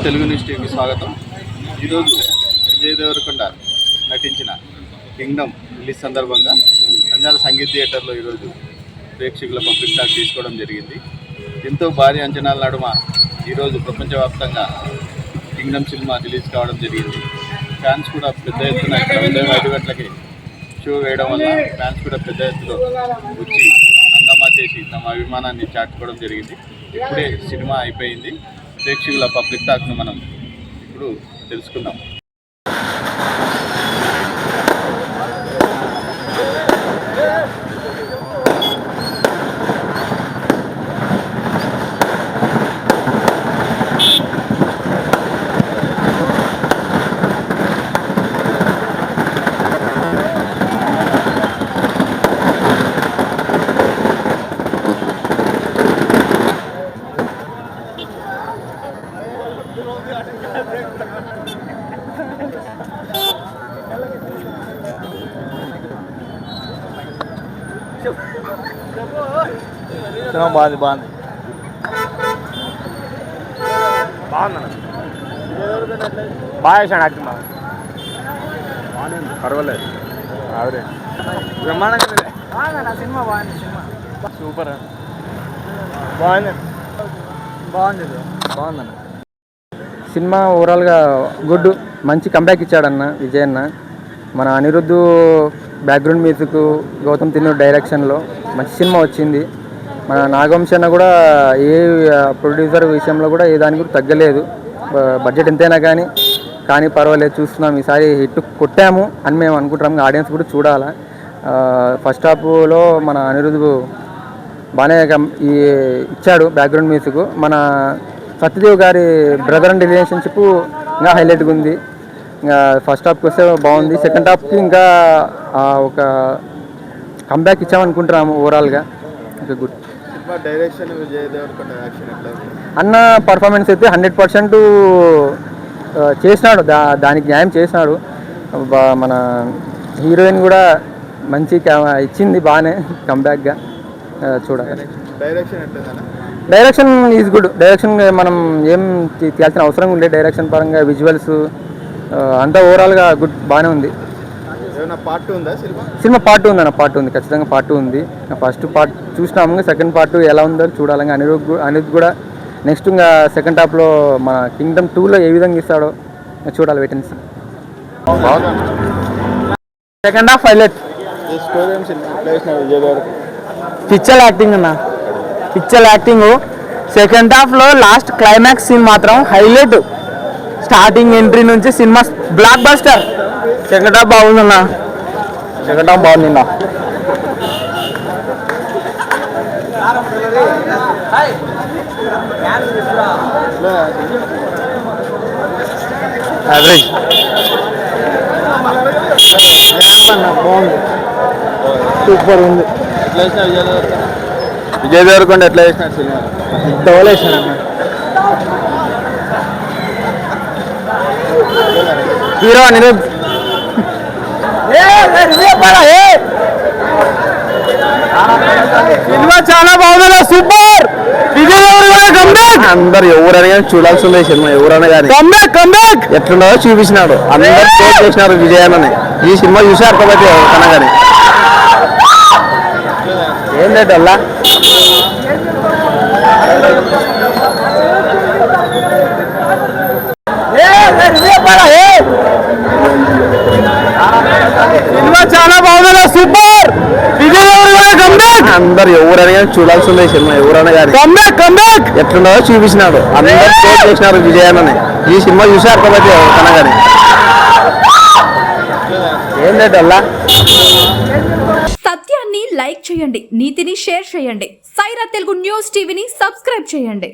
Telugu news టీవీకి స్వాగతం. ఈరోజు విజయ్ దేవరకొండ నటించిన కింగ్డమ్ రిలీజ్ సందర్భంగా నంద్యాల సంగీత్ థియేటర్లో ఈరోజు ప్రేక్షకుల పబ్లిక్ టాక్ తీసుకోవడం జరిగింది. ఎంతో భారీ అంచనాల నడుమ ఈరోజు ప్రపంచవ్యాప్తంగా కింగ్డమ్ సినిమా రిలీజ్ కావడం జరిగింది. ఫ్యాన్స్ కూడా పెద్ద ఎత్తున ఉదయం 5 గంటలకి షో వేయడం వల్ల ఫ్యాన్స్ కూడా పెద్ద ఎత్తులో వచ్చి హంగామా చేసి తమ అభిమానాన్ని చాటుకోవడం జరిగింది. ఇప్పుడే సినిమా అయిపోయింది. ప్రేక్షకుల పబ్లిక్ టాక్ను మనం ఇప్పుడు తెలుసుకుందాం. బాగుంది బాగా చేశాడు యాక్టింగ్ బాగుంది పర్వాలేదు ఆవిడే బ్రహ్మాండంగా సినిమా బాగుంది సూపర్ బాగుందన్న సినిమా ఓవరాల్గా గుడ్, మంచి కంబ్యాక్ ఇచ్చాడన్న విజయ్ అన్న. మన అనిరుద్ధ్ బ్యాక్గ్రౌండ్ మ్యూజిక్, గౌతమ్ తిన్నూర్ డైరెక్షన్లో మంచి సినిమా వచ్చింది. మన నాగవంశి అన్న కూడా ఏ ప్రొడ్యూసర్ విషయంలో కూడా ఏ దానికి కూడా తగ్గలేదు. బడ్జెట్ ఎంతైనా కానీ పర్వాలేదు, చూస్తున్నాం. ఈసారి హిట్ కొట్టాము అని మేము అనుకుంటున్నాము. ఆడియన్స్ కూడా చూడాలా. ఫస్ట్ హాఫ్లో మన అనిరుద్ధ్ బాగానే ఇచ్చాడు బ్యాక్గ్రౌండ్ మ్యూజిక్. మన సత్యదేవ్ గారి బ్రదర్ అండ్ రిలేషన్షిప్ ఇంకా హైలైట్గా ఉంది. ఇంకా ఫస్ట్ హాఫ్కి వస్తే బాగుంది. సెకండ్ హాఫ్కి ఇంకా ఒక కంబ్యాక్ ఇచ్చామనుకుంటున్నాము ఓవరాల్గా. ఇంకా good. Direction Vijay Deverakonda action అన్న పర్ఫార్మెన్స్ అయితే 100% చేసినాడు, దానికి న్యాయం చేసినాడు. మన హీరోయిన్ కూడా మంచి ఇచ్చింది బాగానే కంబ్యాక్గా. చూడాలి. Direction is good. డైరెక్షన్ మనం ఏం తీయాల్సిన అవసరం ఉండే. డైరెక్షన్ పరంగా విజువల్స్ అంతా ఓవరాల్గా గుడ్, బాగానే ఉంది. సినిమా పార్ట్ 2 ఉందన్న. పార్ట్ 2 ఉంది, ఖచ్చితంగా పార్ట్ 2 ఉంది. ఫస్ట్ పార్ట్ చూసినాము, సెకండ్ పార్ట్ ఎలా ఉందో చూడాలి. అనిరుద్ధ్ కూడా నెక్స్ట్ ఇంకా సెకండ్ హాఫ్లో మన కింగ్డమ్ 2లో ఏ విధంగా ఇస్తాడో చూడాలి. Wait and see. Second half highlight. Picture acting అన్న, పిక్చర్ యాక్టింగ్. సెకండ్ హాఫ్లో లాస్ట్ క్లైమాక్స్ సీన్ మాత్రం హైలైట్. స్టార్టింగ్ ఎంట్రీ నుంచి సినిమా బ్లాక్ బస్టర్. సెకండ్ హాఫ్ బాగుందన్న, సెకండ్ హాఫ్ బాగుంది. యావరేజ్ బాగుంది, సూపర్ ఉంది. విజయ్ దేవరకొండ ఎట్లా చేసినాడు సినిమా? డోలేసాడు హీరో అనిరుద్ధ్. సినిమా చాలా బాగుంది, సూపర్. విజయ్ దేవరకొండ కంబ్యాక్. అందరు ఎవరైనా చూడాల్సిందే సినిమా, ఎవరైనా కానీ కంబ్యాక్ ఎట్లుండదో చూపించినాడు. అందరు చేసినారు విజయాన్ని. ఈ సినిమా చూసి అర్థమైతే ఎవరికన్నా కానీ ఏం లేదు అలా. సినిమా చాలా బాగుంది, సూపర్. విజయ్ దేవరకొండ కంబ్యాక్. అందరు ఎవరైనా చూడాల్సిందే సినిమా, ఎవరైనా కానీ కంబ్యాక్ ఎట్లుండదో చూపించినాడు. అందరు చేసినారు విజయాన్ని. ఈ సినిమా చూసి అర్థమైతే ఎవరికన్నా కానీ ఏం లేదు అలా. సత్యాన్ని లైక్ చేయండి, నీతిని షేర్ చేయండి. సైరా తెలుగు న్యూస్ టీవీని సబ్స్క్రైబ్ చేయండి.